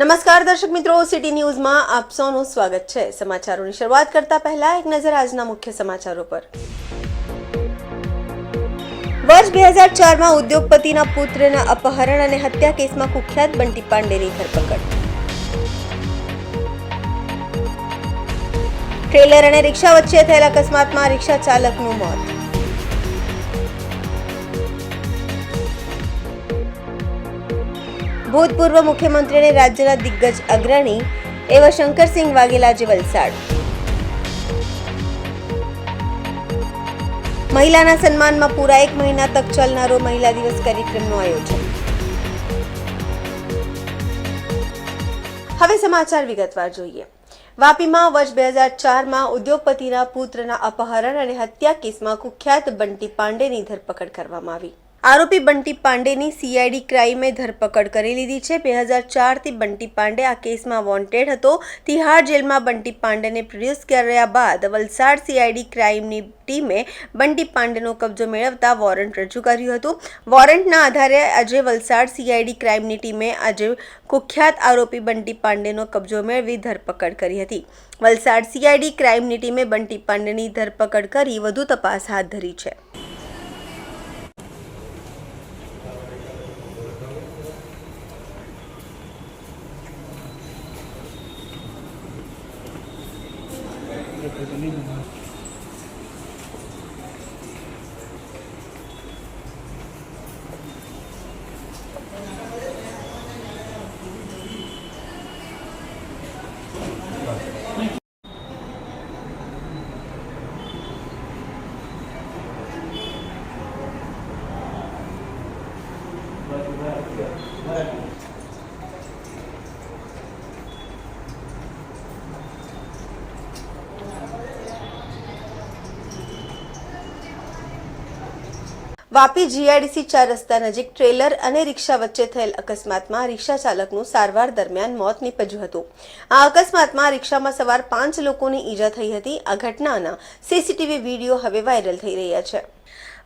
નમસ્કાર દર્શક મિત્રો, સિટી ન્યૂઝમાં આપ સૌનું સ્વાગત છે। સમાચારોની શરૂઆત કરતા પહેલા એક નજર આજના મુખ્ય સમાચારો પર। વર્ષ 2004માં ઉદ્યોગપતિના પુત્રના અપહરણ અને હત્યા કેસમાં કુખ્યાત બંટી પાંડેની ધરપકડ। ટ્રેલર અને રિક્ષા વચ્ચે થયેલ અકસ્માતમાં રિક્ષા ચાલકનું મોત। ભૂતપૂર્વ મુખ્યમંત્રી અને રાજ્યના દિગ્ગજ અગ્રણી એવા શંકરસિંહ વાઘેલાજી વલસાડ। મહિલાના સન્માનમાં પૂરા 1 મહિના તક ચાલનારો મહિલા દિવસ કાર્યક્રમનું આયોજન। હવે સમાચાર વિગતવાર જોઈએ। વાપીમાં વર્ષ 2004માં ઉદ્યોગપતિના પુત્રના અપહરણ અને હત્યા કેસમાં કુખ્યાત બંટી પાંડેની ધરપકડ કરવામાં આવી। આરોપી બંટી પાંડેની સીઆઈડી ક્રાઇમે ધરપકડ કરી લીધી છે। 2004થી બંટી પાંડે આ કેસમાં વોન્ટેડ હતો। તિહાડ જેલમાં બંટી પાંડેને પ્રોડ્યુસ કર્યા બાદ વલસાડ સીઆઈડી ક્રાઇમની ટીમે બંટી પાંડેનો કબજો મેળવતા વોરંટ રજૂ કર્યું હતું। વોરંટના આધારે આજે વલસાડ સીઆઈડી ક્રાઇમની ટીમે આજે કુખ્યાત આરોપી બંટી પાંડેનો કબજો મેળવી ધરપકડ કરી હતી। વલસાડ સીઆઈડી ક્રાઇમની ટીમે બંટી પાંડેની ધરપકડ કરી વધુ તપાસ હાથ ધરી છે। વાપી જીઆઈડીસી 4 રસ્તા નજીક ટ્રેલર અને રિક્ષા વચ્ચે થયેલ અકસ્માતમાં રિક્ષા ચાલકનું સારવાર દરમિયાન મોત નીપજ્યું હતું। આ અકસ્માતમાં રિક્ષામાં સવાર 5 લોકોની ઈજા થઈ હતી। આ ઘટનાના સીસીટીવી વિડીયો હવે વાયરલ થઈ રહ્યા છે।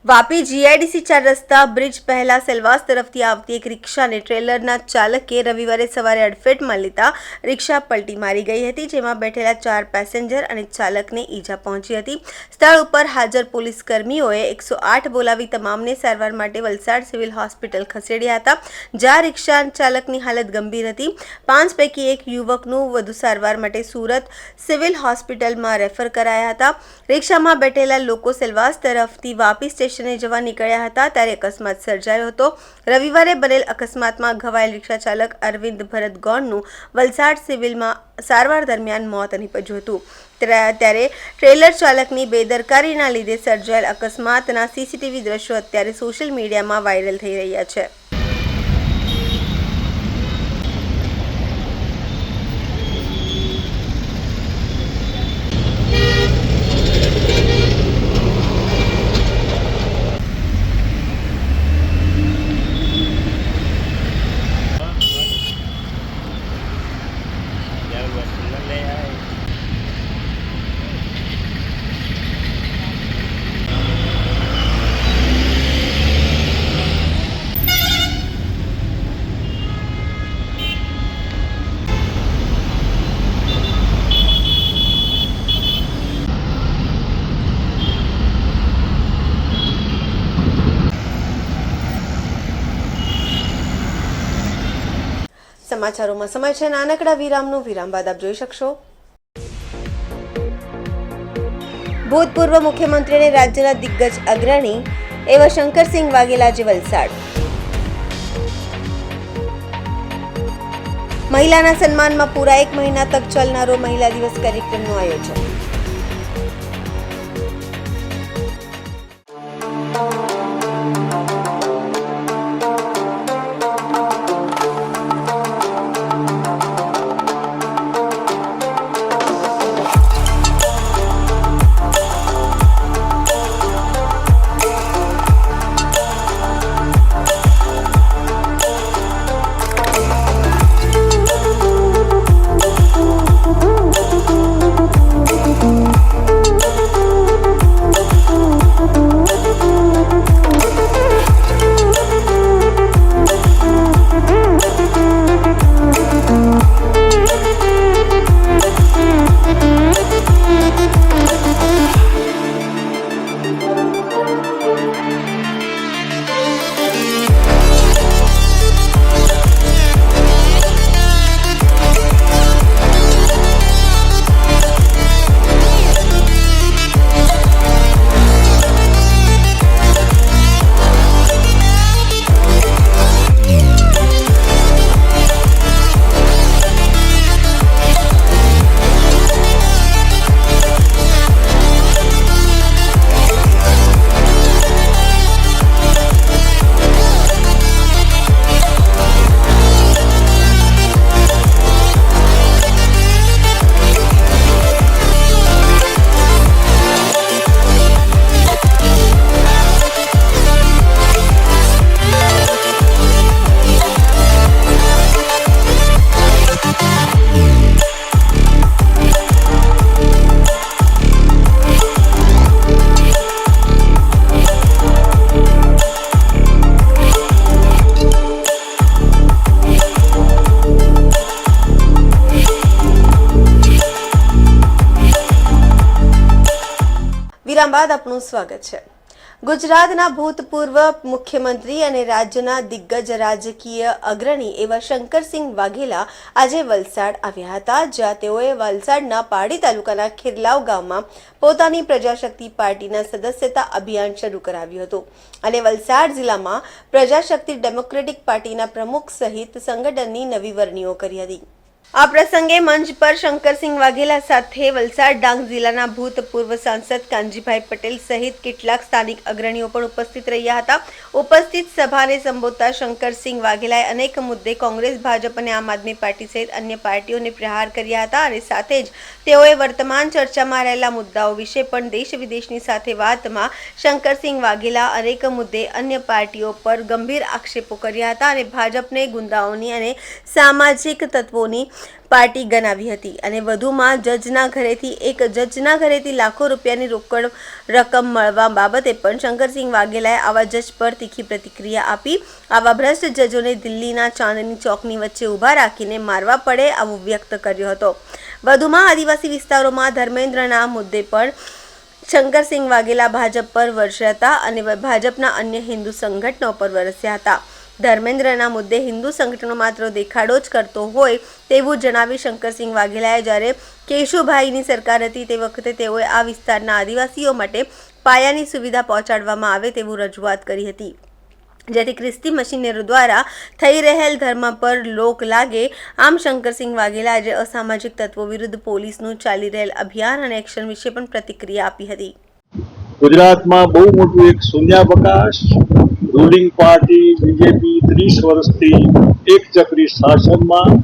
વાપી જીઆઈડીસી 4 રસ્તા બ્રિજ પહેલા સેલવાસ તરફથી આવતી એક રિક્ષાને ટ્રેલરના ચાલકે રવિવારે સવારે અડફેટમાં લેતા રિક્ષા પલટી મારી ગઈ હતી, જેમાં બેઠેલા 4 પેસેન્જર અને ચાલકને ઈજા પહોંચી હતી। સ્થળ ઉપર હાજર પોલીસ કર્મીઓએ 108 બોલાવી તમામને સારવાર માટે વલસાડ સિવિલ હોસ્પિટલ ખસેડ્યા હતા, જ્યાં રિક્ષા ચાલકની હાલત ગંભીર હતી। 5 પૈકી એક યુવકનું વધુ સારવાર માટે સુરત સિવિલ હોસ્પિટલમાં રેફર કરાયા હતા। રિક્ષામાં બેઠેલા લોકો સેલવાસ તરફથી વાપી સ્ટેશને જવા નીકળ્યા હતા ત્યારે અકસ્માત સર્જાયો હતો। રવિવારે બનેલ અકસ્માતમાં ઘવાયેલ રિક્ષા ચાલક અરવિંદ ભરત ગોંડનું વલસાડ સિવિલમાં સારવાર દરમિયાન મોત નીપજ્યું હતું। ત્યારે ટ્રેલર ચાલકની બેદરકારીના લીધે સર્જાયેલ અકસ્માતના સીસીટીવી દ્રશ્યો અત્યારે સોશિયલ મીડિયામાં વાયરલ થઈ રહ્યા છે। સમાચારોમાં સમય છે નાનકડા વિરામનો। વિરામ બાદ આપ જોઈ શકશો। ભૂતપૂર્વ મુખ્યમંત્રી અને રાજ્યના દિગ્ગજ અગ્રણી એવા શંકરસિંહ વાઘેલાજી વલસાડ। મહિલાના સન્માનમાં પૂરા 1 મહિના તક ચાલનારો મહિલા દિવસ કાર્યક્રમનું આયોજન। બાદ આપનું સ્વાગત છે। ગુજરાતના ભૂતપૂર્વ મુખ્યમંત્રી અને રાજ્યના દિગ્ગજ રાજકીય અગ્રણી એવા શંકરસિંહ વાઘેલા આજે વલસાડ આવ્યા હતા, જ્યાં તેઓએ વલસાડના પાડી તાલુકાના ખીરલાવ ગામમાં પોતાની પ્રજાશક્તિ પાર્ટીના સદસ્યતા અભિયાન શરૂ કરાવ્યું હતું અને વલસાડ જિલ્લામાં પ્રજાશક્તિ ડેમોક્રેટિક પાર્ટીના પ્રમુખ સહિત સંગઠનની નવી વરણીઓ કરી હતી। આ પ્રસંગે મંચ પર શંકરસિંહ વાઘેલા સાથે વલસાડ ડાંગ જિલ્લાના ભૂતપૂર્વ સાંસદ કાનજીભાઈ પટેલ સહિત કેટલાક સ્થાનિક અગ્રણીઓ પણ ઉપસ્થિત રહ્યા હતા। ઉપસ્થિત સભાને સંબોધતા શંકરસિંહ વાઘેલાએ અનેક મુદ્દે કોંગ્રેસ, ભાજપ અને આમ આદમી પાર્ટી સહિત અન્ય પાર્ટીઓને પ્રહાર કર્યા હતા અને સાથે જ તેઓએ વર્તમાન ચર્ચામાં રહેલા મુદ્દાઓ વિશે પણ દેશ વિદેશની સાથે વાતમાં શંકરસિંહ વાઘેલા અનેક મુદ્દે અન્ય પાર્ટીઓ પર ગંભીર આક્ષેપો કર્યા હતા અને ભાજપને ગુંડાઓની અને સામાજિક તત્વોની પાર્ટી ગણાવી હતી અને વધુમાં જજના ઘરેથી લાખો રૂપિયાની રોકડ રકમ મળવા બાબતે પણ શંકરસિંહ વાઘેલાએ આવા જજ પર તીખી પ્રતિક્રિયા આપી। આવા ભ્રષ્ટ જજોને દિલ્હીના ચાંદની ચોકની વચ્ચે ઊભા રાખીને મારવા પડે આવું વ્યક્ત કર્યો હતો। વધુમાં આદિવાસી વિસ્તારોમાં ધર્મેન્દ્રના મુદ્દે પણ શંકરસિંહ વાઘેલા ભાજપ પર વરસ્યા હતા અને ભાજપના અન્ય હિન્દુ સંગઠનો પર વરસ્યા હતા। ધર્મેન્દ્રના મુદ્દે હિન્દુ સંગઠનો માત્ર દેખાડો જ કરતો હોય તેવું જણાવી શંકરસિંહ વાઘેલાએ જ્યારે કેશુભાઈની સરકાર હતી તે વખતે તેઓએ આ વિસ્તારના આદિવાસીઓ માટે પાયાની સુવિધા પહોંચાડવામાં આવે તેવું રજૂઆત કરી હતી, જેથી ખ્રિસ્તી મશીનરો દ્વારા થઈ રહેલ ધર્મ પર લોક લાગે। આમ શંકરસિંહ વાઘેલા આજે અસામાજિક તત્વો વિરુદ્ધ પોલીસનું ચાલી રહેલ અભિયાન અને એક્શન વિશે પણ પ્રતિક્રિયા આપી હતી। ગુજરાતમાં બહુ મોટું એક શૂન્યાવકાશ, રૂલિંગ પાર્ટી બીજેપી 30 વર્ષથી એક ચક્રી શાસનમાં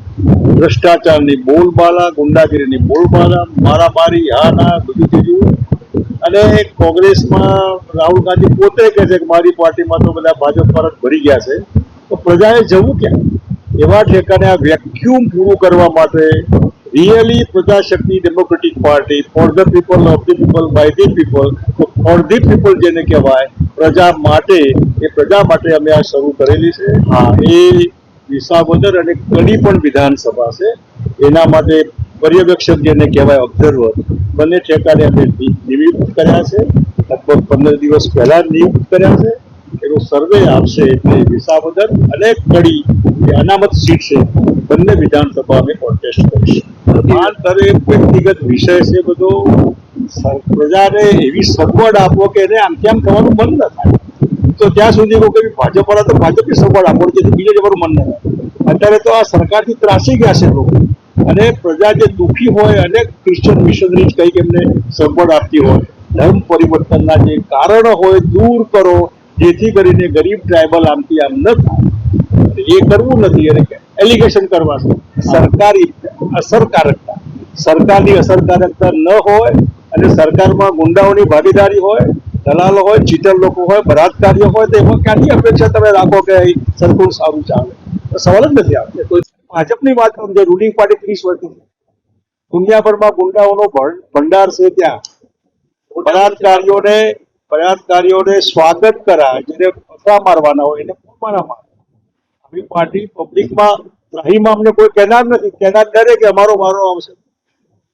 ભ્રષ્ટાચારની બોલબાલા, ગુંડાગીરીની બોલબાલા, મારામારી, હાના બધું થયું અને કોંગ્રેસમાં રાહુલ ગાંધી પોતે કહે છે કે મારી પાર્ટીમાં તો બધા ભાજપ પર જ ભરી ગયા છે, તો પ્રજાએ જવું ક્યાં? એવા ઠેકાને આ વેક્યુમ પૂરું કરવા માટે really Prajashakti democratic party for the people, of the people, by the people, for the people જેને કહેવાય, પ્રજા માટે, એ પ્રજા માટે અમે આ શરૂ કરેલી છે। હા, એ વિસાવદર અને કડી પણ વિધાનસભા છે, એના માટે પર્યવેક્ષક જેને કહેવાય ઓબ્ઝર્વર, બંને ઠેકાને અમે નિયુક્ત કર્યા છે। લગભગ 15 દિવસ પહેલા નિયુક્ત કર્યા છે। એનો સર્વે આવશે એટલે વિસાવદર અને કડી એ અનામત સીટ છે, બંને વિધાનસભા અમે કોન્ટેસ્ટ કરીશું। આ દરેક વ્યક્તિગત વિષય છે બધો, પ્રજાને એવી સગવડ આપો કે એને આમ તેમ થવાનું મન ન થાય, તો ત્યાં સુધી કોઈ ભાજપ વાળા તો ભાજપની સગવડ આપો, જેથી બીજે જવાનું મન ન થાય। અત્યારે તો આ સરકારથી ત્રાસી ગયા છે લોકો, અને પ્રજા જે દુઃખી હોય અને ક્રિશ્ચિયન મિશનરીઝ કંઈક એમને સગવડ આપતી હોય, ધર્મ પરિવર્તનના જે કારણો હોય દૂર કરો, જેથી કરીને ગરીબ ટ્રાયબલ આમથી આમ ન થાય, એ કરવું નથી અને એલિગેશન કરવા છે। સરકારી અસરકારકતા, સરકારની અસરકારકતા ન હોય અને સરકારમાં ગુંડાઓની ભાગીદારી હોય, દલાલો હોય, ચીટર લોકો હોય, બળાત્કારીઓ હોય, તો એમાં ક્યાંથી અપેક્ષા તમે રાખો કે સરખું સારું ચાલે? તો સવાલ જ નથી આવતો। કોઈ ભાજપની વાત કરું, જે રૂલિંગ પાર્ટી 30 વર્ષથી દુનિયાભરમાં ગુંડાઓનો ભંડાર છે, ત્યાં બળાત્કારીઓને સ્વાગત કરાય, જેને પથરા મારવાના હોય એને મારા મારે। આપણી પાર્ટી પબ્લિકમાં ત્રાહીમાં અમને કોઈ કહેનાર નથી, કહેનાર ડરે કે અમારો વારો આવશે,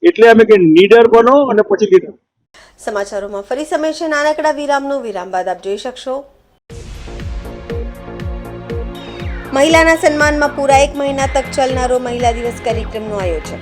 એટલે અમે કે નીડર બનો અને પછી લીડર। સમાચારોમાં ફરી સમય છે નાનકડા વિરામનો। વિરામ બાદ આપ જોઈ શકશો મહિલાના સન્માનમાં પૂરા 1 મહિના તક ચાલનારો મહિલા દિવસ કાર્યક્રમનું આયોજન।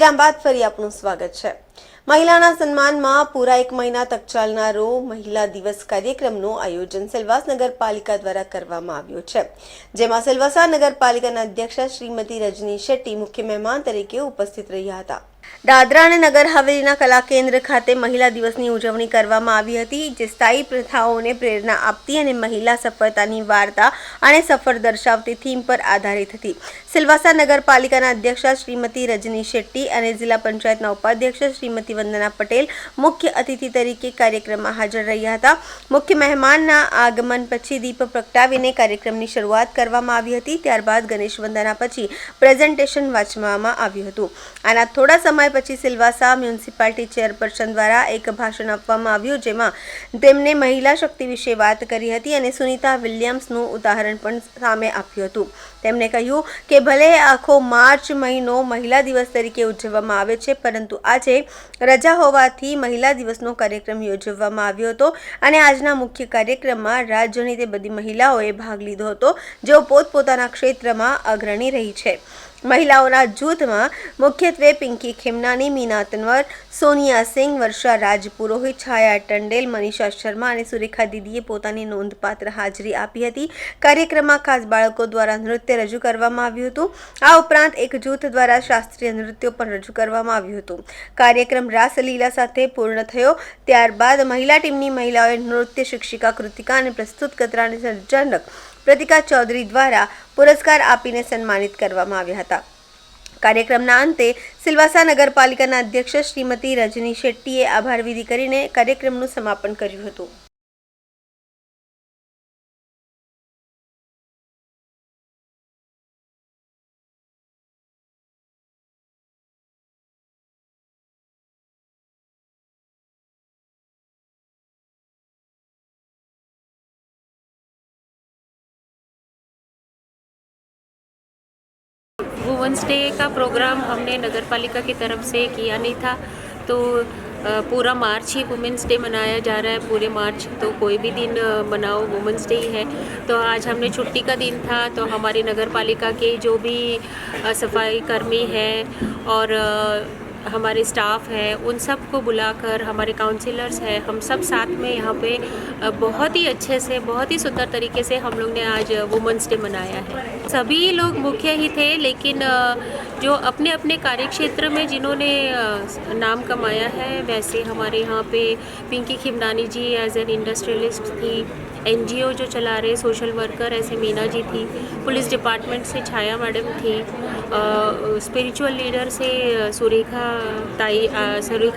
વિરામ બાદ ફરી આપનું સ્વાગત છે। મહિલાના સન્માનમાં પૂરા 1 મહિના તક ચાલનારો મહિલા દિવસ કાર્યક્રમનું આયોજન સેલવાસ નગરપાલિકા દ્વારા કરવામાં આવ્યું છે, જેમાં સેલવાસા નગરપાલિકાના અધ્યક્ષા શ્રીમતી રજની શેટ્ટી મુખ્ય મહેમાન તરીકે ઉપસ્થિત રહ્યા હતા। દાદરા અને નગર હવેલીના કલા કેન્દ્ર ખાતે મહિલા દિવસની ઉજવણી કરવામાં આવી હતી, જે સ્થાયી પ્રથાઓને પ્રેરણા આપતી અને મહિલા સફળતાની વાર્તા અને સફર દર્શાવતી થીમ પર આધારિત હતી। સિલવાસા નગરપાલિકાના અધ્યક્ષા શ્રીમતી રજની શેટ્ટી અને જિલ્લા પંચાયતના ઉપાધ્યક્ષ શ્રીમતી વંદના પટેલ મુખ્ય અતિથિ તરીકે કાર્યક્રમમાં હાજર રહ્યા હતા। મુખ્ય મહેમાનના આગમન પછી દીપ પ્રગટાવીને કાર્યક્રમની શરૂઆત કરવામાં આવી હતી। ત્યારબાદ ગણેશ વંદના પછી પ્રેઝન્ટેશન વાંચવામાં આવ્યું હતું। આના થોડા સમય પછી સિલવાસા મ્યુનિસિપાલિટી ચેરપર્સન દ્વારા એક ભાષણ આપવામાં આવ્યું, જેમાં તેમને મહિલા શક્તિ વિશે વાત કરી હતી અને સુનિતા વિલિયમ્સનું ઉદાહરણ પણ સામે આપ્યું હતું। તેમણે કહ્યું કે ભલે આખો માર્ચ મહિનો મહિલા દિવસ તરીકે ઉજવવામાં આવે છે, પરંતુ આજે રજા હોવાથી મહિલા દિવસનો કાર્યક્રમ યોજવામાં આવ્યો હતો અને આજના મુખ્ય કાર્યક્રમમાં રાજ્યની તે બધી મહિલાઓએ ભાગ લીધો હતો જેઓ પોતપોતાના ક્ષેત્રમાં અગ્રણી રહી છે। મહિલાઓના જૂથમાં મુખ્યત્વે પિંકી ખેમનાની, મીના તનવર, સોનિયા સિંહ, વર્ષા રાજપુરોહિત, છાયા ટંડેલ, મનીષા શર્મા અને સુરેખા દીદીએ પોતાની નોંધપાત્ર હાજરી આપી હતી। કાર્યક્રમમાં ખાસ બાળકો દ્વારા નૃત્ય રજૂ કરવામાં આવ્યું હતું। આ ઉપરાંત એક જૂથ દ્વારા શાસ્ત્રીય નૃત્યો પણ રજૂ કરવામાં આવ્યું હતું। કાર્યક્રમ રાસલીલા સાથે પૂર્ણ થયો। ત્યારબાદ મહિલા ટીમની મહિલાઓએ નૃત્ય શિક્ષિકા કૃતિકા અને પ્રસ્તુતકર્તા અને સર્જનક પ્રતિકા ચૌધરી દ્વારા પુરસ્કાર આપીને સન્માનિત કરવામાં આવ્યા હતા। કાર્યક્રમના અંતે સિલવાસા નગરપાલિકાના અધ્યક્ષ શ્રીમતી રજની શેટ્ટીએ આભાર વિધિ કરીને કાર્યક્રમનું સમાપન કર્યું હતું। वुमेंस डे का प्रोग्राम हमने नगर पालिका की तरफ से किया नहीं था, तो पूरा मार्च ही वुमेंस डे मनाया जा रहा है। पूरे मार्च तो कोई भी दिन मनाओ वुमेंस डे ही है। तो आज हमने छुट्टी का दिन था, तो हमारी नगर पालिका के जो भी सफाई कर्मी हैं और हमारे स्टाफ है, उन सब को बुलाकर, हमारे काउंसिलर्स हैं, हम सब साथ में यहाँ पे बहुत ही अच्छे से, बहुत ही सुंदर तरीके से हम लोग ने आज वुमेंस डे मनाया है। सभी लोग मुख्य ही थे, लेकिन जो अपने अपने कार्यक्षेत्र में जिन्होंने नाम कमाया है, वैसे हमारे यहाँ पे पिंकी खिमनानी जी एज एन इंडस्ट्रियलिस्ट थी, NGO जो चला रहे सोशल वर्कर ऐसे मीना जी थी, पुलिस डिपार्टमेंट से छाया मैडम थी, स्पिरिचुअल लीडर से सुरेखा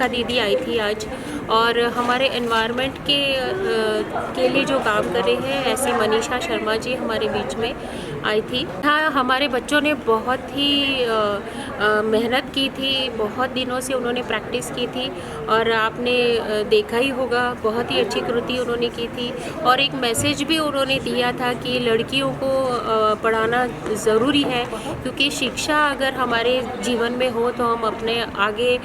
दीदी आई थी आज, और हमारे एनवायरनमेंट के लिए जो काम कर रहे हैं ऐसे मनीषा शर्मा जी हमारे बीच में आई थी। हाँ, हमारे बच्चों ने बहुत ही मेहनत की थी, बहुत दिनों से उन्होंने प्रैक्टिस की थी, और आपने देखा ही होगा बहुत ही अच्छी कृति उन्होंने की थी। और एक मैसेज भी उन्होंने दिया था कि लड़कियों को पढ़ाना ज़रूरी है, क्योंकि शिक्षा अगर हमारे जीवन में हो तो हम अपने आगे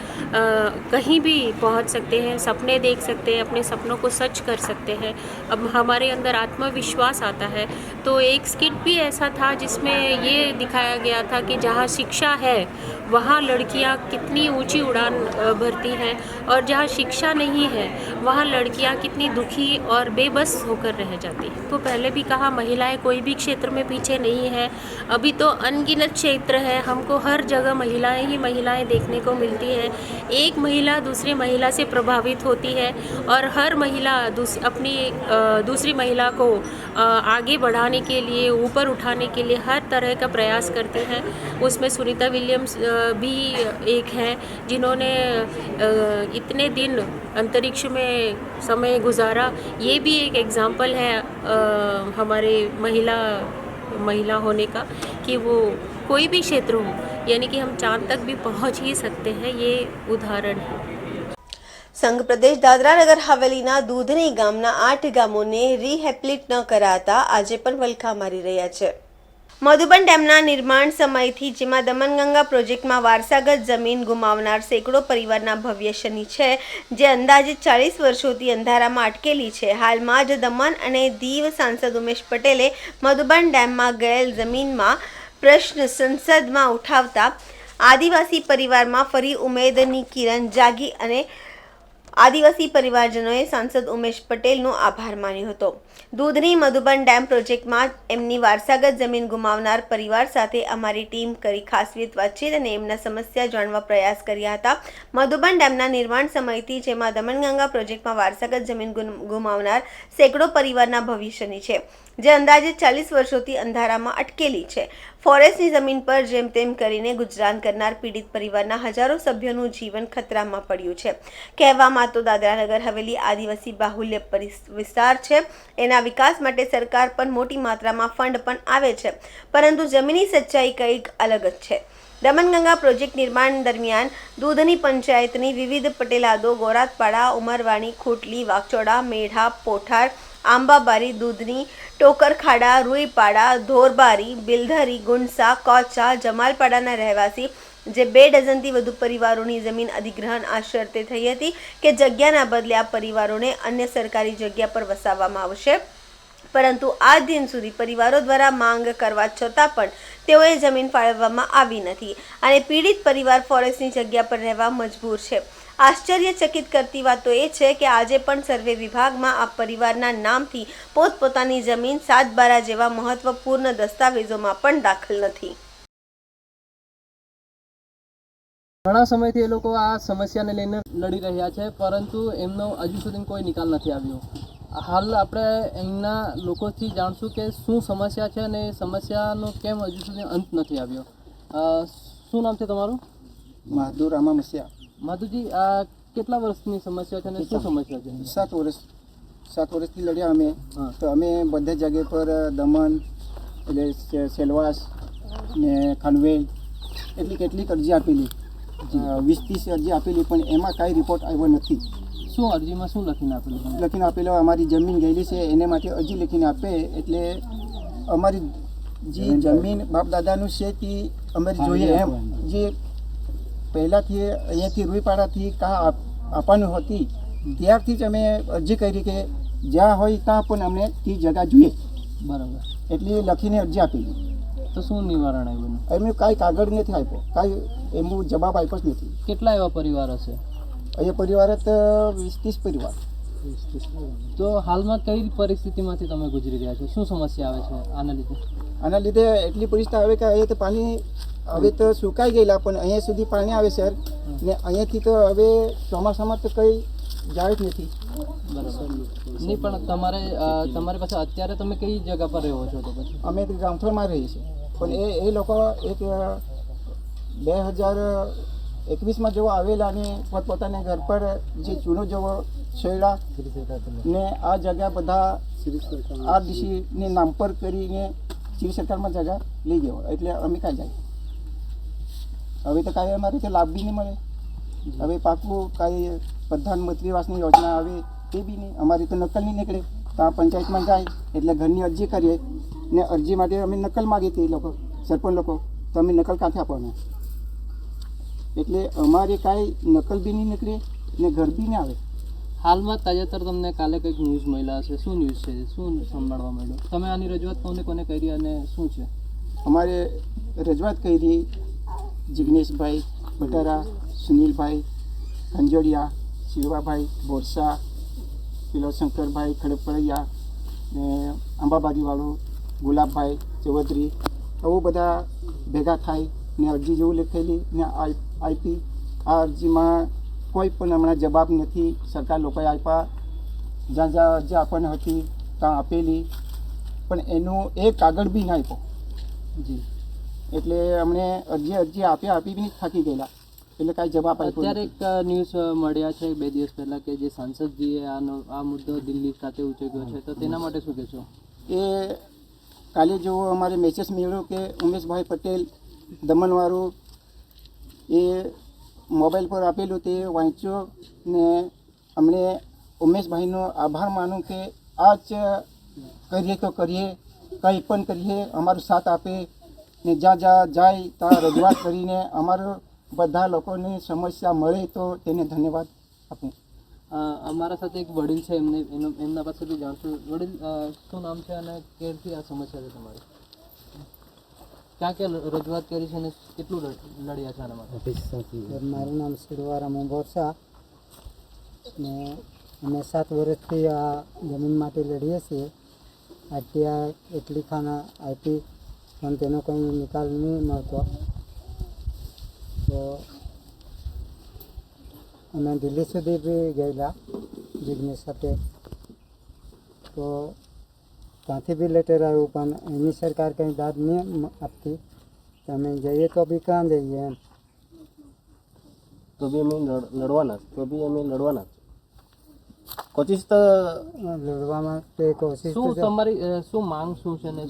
कहीं भी पहुंच सकते हैं, सपने देख सकते हैं, अपने सपनों को सच कर सकते हैं। अब हमारे अंदर आत्मविश्वास आता है। तो एक स्किट भी ऐसा था जिसमें ये दिखाया गया था कि जहाँ शिक्षा है वहाँ लड़कियाँ कितनी ऊंची उड़ान भरती हैं, और जहाँ शिक्षा नहीं है वहाँ लड़कियाँ कितनी दुखी और बेबस होकर रह जाती हैं। तो पहले भी कहा, महिलाएं कोई भी क्षेत्र में पीछे नहीं है। अभी तो अनगिनत क्षेत्र है, हमको हर जगह महिलाएं ही महिलाएं देखने को मिलती हैं। एक महिला दूसरी महिला से प्रभावित होती है, और हर महिला अपनी दूसरी महिला को आगे बढ़ाने के लिए, ऊपर उठाने के लिए हर तरह का प्रयास करती हैं। उसमें सुनीता विलियम्स भी एक हैं, जिन्होंने इतने दिन अंतरिक्ष में समय गुजारा। ये भी एक एग्जाम्पल है हमारे महिला होने का, कि वो कोई भी क्षेत्र हो, यानी कि हम चांद तक भी पहुंच ही सकते हैं, ये उदाहरण है। સંઘ પ્રદેશ દાદરા નગર હવેલીના દૂધની ગામના 8 ગામોને રિહેબિલિટ ન કરાતા આજે પણ વલખા મારી રહ્યા છે। મધુબન ડેમના નિર્માણ સમયથી, જેમાં દમનગંગા પ્રોજેક્ટમાં વારસાગત જમીન ગુમાવનાર સેંકડો પરિવારના ભવ્ય શનિ છે, જે અંદાજે 40 વર્ષોથી અંધારામાં અટકેલી છે। હાલમાં જ દમણ અને દીવ સાંસદ ઉમેશ પટેલે મધુબન ડેમમાં ગયેલ જમીનમાં પ્રશ્ન સંસદમાં ઉઠાવતા આદિવાસી પરિવારમાં ફરી ઉમેદની કિરણ જાગી અને આદિવાસી પરિવારજનોએ સાંસદ ઉમેશ પટેલનો આભાર માન્યો હતો. દૂધની મધુબન ડેમ પ્રોજેક્ટમાં એમની વારસાગત જમીન ગુમાવનાર પરિવાર સાથે અમારી ટીમ કરી ખાસ વાતચીત અને એમના સમસ્યા જાણવા પ્રયાસ કર્યા હતા. મધુબન ડેમના નિર્માણ સમયથી જેમાં દમણગંગા પ્રોજેક્ટમાં વારસાગત જમીન ગુમાવનાર સેંકડો પરિવારના ભવિષ્યની છે, જે અંદાજે 40 વર્ષોથી અંધારામાં અટકેલી છે. ફોરેસ્ટની જમીન પર જેમ તેમ કરીને ગુજરાન કરનાર પીડિત પરિવારના હજારો સભ્યોનું જીવન ખતરામાં પડ્યું છે. કહેવામાં તો દાદરા નગર હવેલી આદિવાસી બાહુલ્ય વિસ્તાર છે. એના વિકાસ માટે સરકાર પણ મોટી માત્રામાં ફંડ પણ આવે છે, પરંતુ જમીની સચ્ચાઈ કંઈક અલગ જ છે. દમણગંગા પ્રોજેક્ટ નિર્માણ દરમિયાન દૂધની પંચાયતની વિવિધ પટેલાદો, ગોરાતપાડા, ઉમરવાણી, ખોટલી, વાગચોડા, મેઢા, પોઠાર, આંબાબારી, દૂધની, ટોકરખાડા, રૂઈપાડા, ધોરબારી, બિલધરી, ગુંડસા, કોચા, જમાલપાડાના રહેવાસી જે 2 ડઝનથી વધુ પરિવારોની જમીન અધિગ્રહણ આ શરતે થઈ હતી કે જગ્યાના બદલે આ પરિવારોને અન્ય સરકારી જગ્યા પર વસાવવામાં આવશે, પરંતુ આજ દિન સુધી પરિવારો દ્વારા માંગ કરવા છતાં પણ તેઓએ જમીન ફાળવવામાં આવી નથી અને પીડિત પરિવાર ફોરેસ્ટની જગ્યા પર રહેવા મજબૂર છે. આશ્ચર્યચકિત કરતી વાત તો એ છે કે આજે પણ સર્વે વિભાગમાં આ પરિવારના નામથી પોતપોતાની જમીન 7/12 જેવા મહત્વપૂર્ણ દસ્તાવેજોમાં પણ દાખલ નથી. ઘણા સમયથી એ લોકો આ સમસ્યાને લઈને લડી રહ્યા છે, પરંતુ એમનો હજુ સુધી કોઈ નિકાલ નથી આવ્યો. હાલ આપણે અહીંના લોકોથી જાણશું કે શું સમસ્યા છે અને એ સમસ્યાનો કેમ હજુ સુધી અંત નથી આવ્યો. શું નામ છે તમારું? મહાદુર રામા મસિયા. માધુજી, આ કેટલા વર્ષની સમસ્યા છે અને શું સમસ્યા છે? 7 વર્ષથી લડ્યા અમે. તો અમે બધે જગ્યા પર દમણ, એટલે સેલવાસ ને ખાનવેલ એટલી કેટલીક અરજી આપેલી, 20-30 અરજી આપેલી, પણ એમાં કાંઈ રિપોર્ટ આવ્યો નથી. શું અરજીમાં શું લખીને આપેલું? લખીને આપેલો અમારી જમીન ગયેલી છે એને માટે અરજી લખીને આપે, એટલે અમારી જે જમીન બાપ દાદાનું છે તે અમારી જોઈએ એમ, જે પહેલાંથી અહીંયાથી રૂઈપાડાથી કાં આપવાનું હતી ત્યારથી જ અમે અરજી કરી કે જ્યાં હોય ત્યાં પણ અમને તે જગ્યા જોઈએ. બરાબર. એટલે લખીને અરજી આપેલી. તો શું નિવારણ આવ્યું? એમને કાંઈ કાગળ નથી આપ્યો, કાંઈ એમનું જવાબ આપ્યો જ નથી. કેટલા એવા પરિવાર હશે અહીંયા? પરિવાર તો 20-30 પરિવાર. તો હાલમાં કઈ પરિસ્થિતિમાંથી તમે ગુજરી રહ્યા છો? શું સમસ્યા આવે છે આના લીધે? આના લીધે એટલી પરિસ્થિતિ આવે કે અહીંયા તો પાણી હવે તો સુકાઈ ગયેલા, પણ અહીંયા સુધી પાણી આવે સર, ને અહીંયાથી તો હવે ચોમાસામાં તો કંઈ જાય જ નથી. બરાબર. નહીં, પણ તમારી પાસે અત્યારે તમે કઈ જગ્યા પર રહો છો? તો પછી અમે તો ગામઠળમાં રહીએ છીએ, પણ એ લોકો એક 2021માં જેવો આવેલા અને પોતપોતાના ઘર પર જે ચૂનો જેવો છેડા ને આ જગ્યા બધા આરડીસીને નામ પર કરીને ચીર સરકારમાં જગ્યા લઈ ગયો, એટલે અમે કાંઈ જાય. હવે તો કાંઈ અમારે તો લાભ બી નહીં મળે. હવે પાકું કાંઈ પ્રધાનમંત્રી આવાસની યોજના આવે તે બી નહીં. અમારી તો નકલ નહીં નીકળે. ત્યાં પંચાયતમાં જાય એટલે ઘરની અરજી કરીએ ને અરજી માટે અમે નકલ માગીએ તે લોકો, સરપંચ લોકો, તો અમે નકલ ક્યાંથી આપવાના? એટલે અમારે કાંઈ નકલ બી નહીં નીકળે ને ઘર બી નહીં આવે. હાલમાં તાજેતર તમને કાલે કંઈક ન્યૂઝ મળ્યા છે. શું ન્યૂઝ છે? શું સંભાળવા મળ્યું? તમે આની રજૂઆત કોને કરી અને શું છે? અમારે રજૂઆત કરી જિગ્નેશભાઈ બટારા, સુનિલભાઈ ખંજોડિયા, શિવાભાઈ બોરસા, પેલો શંકરભાઈ ખડપડિયા ને આંબાબારીવાળો ગુલાબભાઈ ચૌધરી, આવું બધા ભેગા થાય ને અરજી જેવું લખેલી ને આપી. આ અરજીમાં કોઈ પણ હમણાં જવાબ નથી સરકાર લોકોએ આપ્યા. જ્યાં જ્યાં અરજી આપવાની હતી ત્યાં આપેલી, પણ એનું એક કાગળ બી ના આપ્યો. જી. એટલે અમને અરજી આપી બી થાકી ગયેલા, એટલે કાંઈ જવાબ આપ્યો. અત્યારે એક ન્યૂઝ મળ્યા છે 2 દિવસ પહેલાં કે જે સાંસદજીએ આ મુદ્દો દિલ્હી ખાતે ઉચક્યો છે, તો તેના માટે શું કહેશો? એ કાલે જો અમારે મેસેજ મળ્યો કે ઉમેશભાઈ પટેલ દમણવાળું એ મોબાઈલ પર આપેલું તે વાંચ્યો ને અમને ઉમેશભાઈનો આભાર માનું કે આ જ કરીએ તો કરીએ, કંઈ પણ કરીએ, અમારો સાથ આપે ને જ્યાં જ્યાં જાય ત્યાં રજૂઆત કરીને અમારો બધા લોકોની સમસ્યા મળે તો તેને ધન્યવાદ આપું. અમારા સાથે એક વડીલ છે, એમના પાસેથી જાણશું. વડીલ, શું નામ છે અને ક્યારથી આ સમસ્યા છે તમારી? ક્યાં ક્યાં રજૂઆત કરી છે અને કેટલું લડ્યા છે આના માટે? મારું નામ સિરવારા મોંબોરસા ને અમે 7 વર્ષથી આ જમીન માટે લડીએ છીએ. આરટીઆઈ એટલી ખાના આપી પણ તેનો કંઈ નિકાલ નહીં મળતો. તો અમે દિલ્હી સુધી બી ગયેલા જિગ્નેશ સાથે, તો ત્યાંથી બી લેટર આવ્યું પણ એની સરકાર કંઈ દાદ નહીં આપતી. તો અમે જઈએ તો બી કાં જઈએ એમ. તો બી અમે લડવાના કોશિશ તો લડવા માટે કોશિશ શું તો તમારી શું માંગ શું છે ને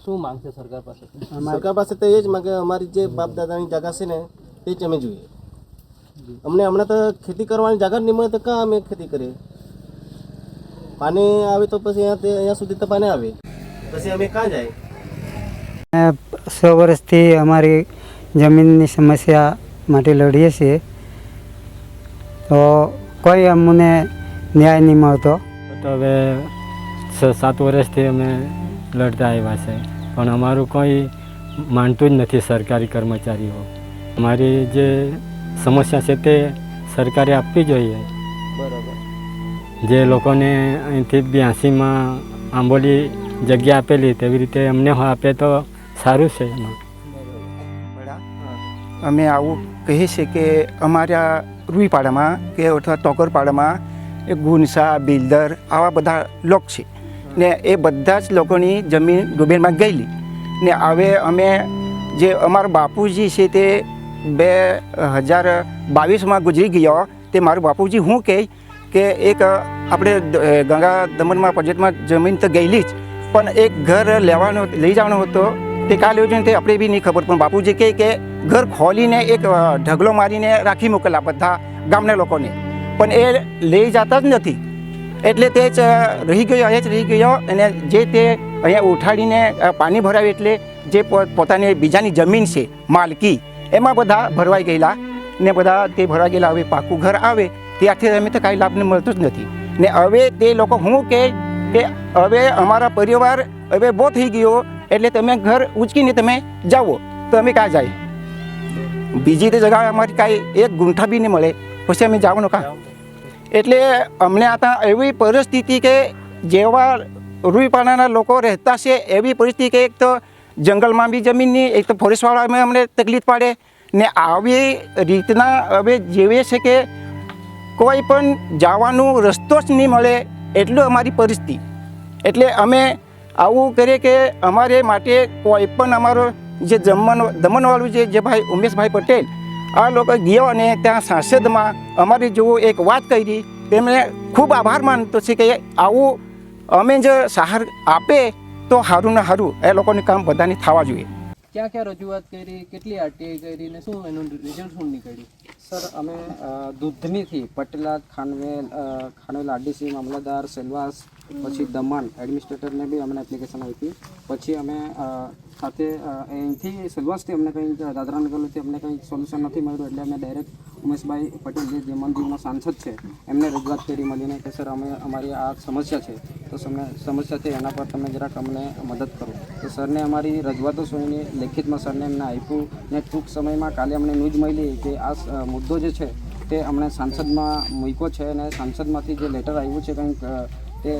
શું માંગ છે સરકાર પાસે? સરકાર પાસે તો એ જ માંગે, અમારી જે બાપ દાદાની જગા છે ને તે જ અમે જોઈએ. અમને હમણાં તો ખેતી કરવાની જગા જ નહીં મળે તો કાં અમે ખેતી કરીએ? પાણી આવે તો પછી અહીંયા સુધી તો પાણી આવે પછી અમે કાં જાય? 100 વર્ષથી અમારી જમીનની સમસ્યા માટે લડીએ છીએ, તો કોઈ અમને ન્યાય નહીં મળતો. તો હવે 6-7 વર્ષથી અમે લડતા આવ્યા છે, પણ અમારું કોઈ માનતું જ નથી સરકારી કર્મચારીઓ. અમારી જે સમસ્યા છે તે સરકારે આપવી જોઈએ. બરાબર. જે લોકોને અહીંથી 82માં આંબોલી જગ્યા આપેલી તેવી રીતે અમને આપે તો સારું છે. એમાં અમે આવું કહીએ છીએ કે અમારા રૂઈપાડામાં કે અથવા ટોકરપાડામાં એ ગુણસા, બિલ્ડર આવા બધા લોક છે ને એ બધા જ લોકોની જમીન ડૂબેલમાં ગયેલી ને હવે અમે જે અમારા બાપુજી છે તે 2022માં ગુજરી ગયો. તે મારું બાપુજી શું કહે કે એક આપણે ગંગા દમણમાં પ્રોજેક્ટમાં જમીન તો ગયેલી જ, પણ એક ઘર લઈ જવાનો હતો તે કાલે યોજને તે આપણે બી નહીં ખબર, પણ બાપુજી કહે કે ઘર ખોલીને એક ઢગલો મારીને રાખી મોકલા બધા ગામના લોકોને, પણ એ લઈ જતા જ નથી. એટલે તે જ રહી ગયો, અહીંયા જ રહી ગયો. અને જે તે અહીંયા ઉઠાડીને પાણી ભરાવે એટલે જે પોતાની બીજાની જમીન છે માલકી એમાં બધા ભરવાઈ ગયેલા ને બધા તે ભરવાઈ ગયેલા. હવે પાકું ઘર આવે ત્યાંથી અમે તો કાંઈ લાભ મળતો જ નથી. ને હવે તે લોકો શું કહે કે હવે અમારા પરિવાર હવે બહુ થઈ ગયો એટલે તમે ઘર ઉંચકીને તમે જાઓ. તો અમે કાં જાય? બીજી તે જગ્યાએ અમારી કાંઈ એક ગુંઠા બી નહીં મળે, પછી અમે જવાનું કાં? એટલે અમને આ એવી પરિસ્થિતિ કે જેવા રૂઈપાડાના લોકો રહેતા છે એવી પરિસ્થિતિ કે એક તો જંગલમાં બી જમીનની, એક તો ફોરેસ્ટવાળામાં અમને તકલીફ પડે ને આવી રીતના હવે જેવી છે કે કોઈ પણ જવાનો રસ્તો જ નહીં મળે એટલું અમારી પરિસ્થિતિ. એટલે અમે આવું કરીએ કે અમારે માટે કોઈ પણ અમારો જે દમણવાળું જે ભાઈ ઉમેશભાઈ પટેલ આ લોકો ગયો અને ત્યાં સાંસદમાં અમારી જેવું એક વાત કરી, તેમને ખૂબ આભાર માનતો છે કે આવું અમે જે સહાર આપે તો સારું ને સારું એ લોકોનું કામ બધાને થવા જોઈએ. ક્યાં ક્યાં રજૂઆત કરી, કેટલી આરટીઆઈ કરી ને શું એનું રિઝલ્ટ શું નીકળ્યું? સર અમે દૂધનીથી પટેલા, ખાનવેલ આરડીસી, મામલતદાર, સેલવાસ, પછી દમણ એડમિનિસ્ટ્રેટરને બી અમને એપ્લિકેશન આપી. પછી અમે સાથે અહીંથી સેલવાસથી અમને કંઈ દાદરાનગરથી અમને કંઈ સોલ્યુશન નથી મળ્યું એટલે અમે ડાયરેક્ટ ઉમેશભાઈ પટેલ જે દમણ સાંસદ છે એમને રજૂઆત કરી મળીને કે સર અમારી આ સમસ્યા છે, તો સમસ્યા છે એના પર તમે જરાક અમને મદદ કરો. તો સરને અમારી રજૂઆતો સુણીને લેખિતમાં સરને એમને આપ્યું ને ટૂંક સમયમાં કાલે અમને ન્યૂઝ મળી કે આ મુદ્દો જે છે તે અમને સાંસદમાં મૂક્યો છે અને સાંસદમાંથી જે લેટર આવ્યું છે કંઈક તે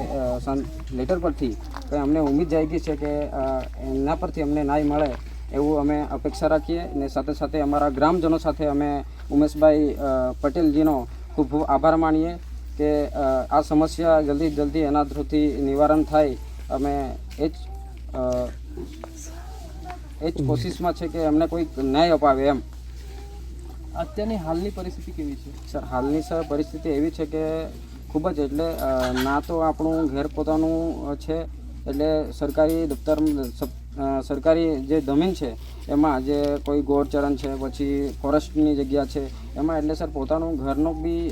લેટર પરથી કંઈ અમને ઉમ્મીદ જાગી છે કે એના પરથી અમને ન્યાય મળે એવું અમે અપેક્ષા રાખીએ. ને સાથે સાથે અમારા ગ્રામજનો સાથે અમે ઉમેશભાઈ પટેલજીનો ખૂબ ખૂબ આભાર માનીએ કે આ સમસ્યા જલ્દી એના થ્રુથી નિવારણ થાય. અમે એ જ કોશિશમાં છે કે અમને કોઈ ન્યાય અપાવે એમ. અત્યારની હાલની પરિસ્થિતિ કેવી છે? સર હાલની પરિસ્થિતિ એવી છે કે ખૂબ જ એટલે ના તો આપણું ઘેર પોતાનું છે એટલે સરકારી દફતર સરકારી જે જમીન છે એમાં જે કોઈ ગોળચરણ છે, પછી ફોરેસ્ટની જગ્યા છે એમાં એટલે સર પોતાનું ઘરનું બી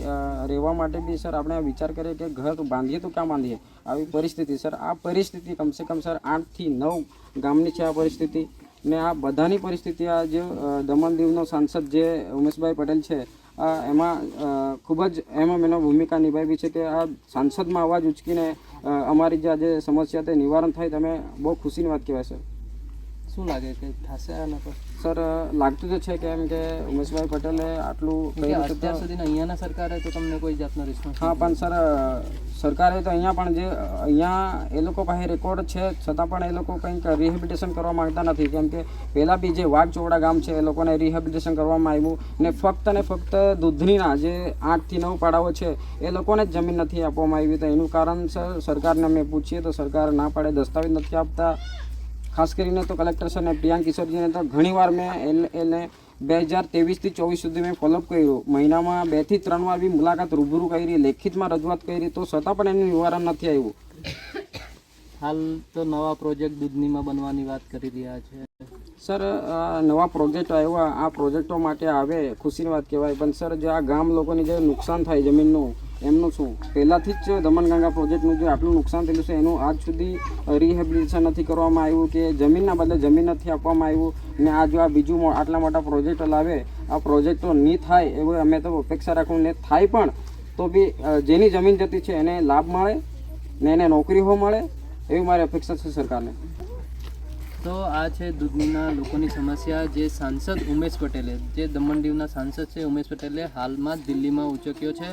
રહેવા માટે બી સર આપણે વિચાર કરીએ કે ઘર બાંધીએ તો ક્યાં બાંધીએ? આવી પરિસ્થિતિ સર, આ પરિસ્થિતિ કમસે કમ સર 8 થી 9 ગામની છે આ પરિસ્થિતિ. ને આ બધાની પરિસ્થિતિ આ જે દમણ દીવનો સાંસદ જે ઉમેશભાઈ પટેલ છે એમાં ખૂબ જ એમાં એનો ભૂમિકા નિભાવી છે કે આ સાંસદમાં અવાજ ઉચકીને અમારી જે આજે સમસ્યા તે નિવારણ થાય. તમે બહુ ખુશીની વાત કહેવાય સર. શું લાગે કે થશે આના પર? સર લાગતું તો છે કેમ કે ઉમેશભાઈ પટેલે આટલું કર્યું છે અત્યાર સુધીના અહીંયાના સરકારે તો તમને કોઈ જાતનો રિસ્પોન્સ? હા પણ સર સરકારે તો અહીંયા પણ જે અહીંયા એ લોકો પાસે રેકોર્ડ છે છતાં પણ એ લોકો કંઈક રિહેબિલિટેશન કરવા માંગતા નથી. કેમ કે પહેલાં બી જે વાઘચોવડા ગામ છે એ લોકોને રિહેબિલિટેશન કરવામાં આવ્યું ને ફક્ત દૂધનીના જે 8 થી 9 પાડાઓ છે એ લોકોને જ જમીન નથી આપવામાં આવી. તો એનું કારણ સર સરકારને અમે પૂછીએ તો સરકાર ના પાડે, દસ્તાવેજ નથી આપતા. ખાસ કરીને તો કલેક્ટર સર ને પ્રિયાંક કિશોરજીને તો ઘણીવાર મેં એને 2023 થી 24 સુધી મેં ફોલોઅપ કર્યું. મહિનામાં 2 થી 3 વાર બી મુલાકાત રૂબરૂ કરી, લેખિતમાં રજૂઆત કરી, તો છતાં પણ એનું નિવારણ નથી આવ્યું. હાલ તો નવા પ્રોજેક્ટ દૂધનીમાં બનવાની વાત કરી રહ્યા છે. સર નવા પ્રોજેક્ટ આવ્યા, આ પ્રોજેક્ટો માટે આવે ખુશીની વાત કહેવાય. પણ સર જે આ ગામ લોકોની જે નુકસાન થાય જમીનનું એમનું શું? પહેલાંથી જ દમણગંગા પ્રોજેક્ટનું જે આટલું નુકસાન થયેલું છે એનું આજ સુધી રિહેબિલિટેશન નથી કરવામાં આવ્યું કે જમીનના બદલે જમીન નથી આપવામાં આવ્યું. ને આ જો આ બીજું આટલા મોટા પ્રોજેક્ટો લાવે, આ પ્રોજેક્ટો નહીં થાય એવું અમે તો અપેક્ષા રાખું. ને થાય પણ તો બી જેની જમીન જતી છે એને લાભ મળે ને એને નોકરીઓ મળે એવી મારી અપેક્ષા છે સરકારને. તો આ છે દૂધનીના લોકોની સમસ્યા, જે સાંસદ ઉમેશ પટેલે, જે દમણ દીવના સાંસદ છે ઉમેશ પટેલે હાલમાં જ દિલ્હીમાં ઉચક્યો છે.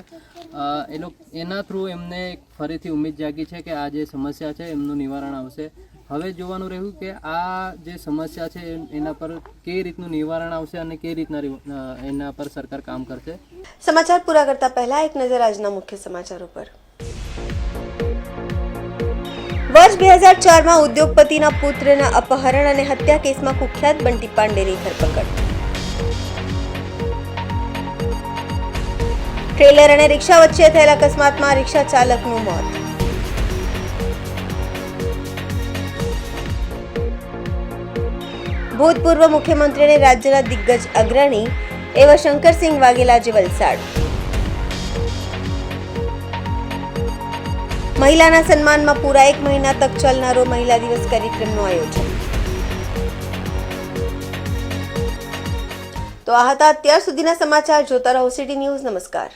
એના થ્રુ એમને ફરીથી ઉમેદ જાગી છે કે આ જે સમસ્યા છે એમનું નિવારણ આવશે. હવે જોવાનું રહ્યું કે આ જે સમસ્યા છે એના પર કઈ રીતનું નિવારણ આવશે અને કઈ રીતના એના પર સરકાર કામ કરશે. સમાચાર પૂરા કરતા પહેલા એક નજર આજના મુખ્ય સમાચારો પર. વર્ષ 2004માં ઉદ્યોગપતિના પુત્રના અપહરણ અને હત્યા કેસમાં કુખ્યાત બંટી પાંડેની ધરપકડ. ટ્રેલર અને રિક્ષા વચ્ચે થયેલ અકસ્માતમાં રિક્ષા ચાલકનું મોત. ભૂતપૂર્વ મુખ્યમંત્રી અને રાજ્યના દિગ્ગજ અગ્રણી એવા શંકરસિંહ વાઘેલાજી વલસાડ. મહિલાના સન્માનમાં પૂરા 1 મહિના તક ચાલનારો મહિલા દિવસ કાર્યક્રમનું આયોજન. તો આ હતા અત્યાર સુધીના સમાચાર. જોતા રહો સિટી ન્યૂઝ. નમસ્કાર.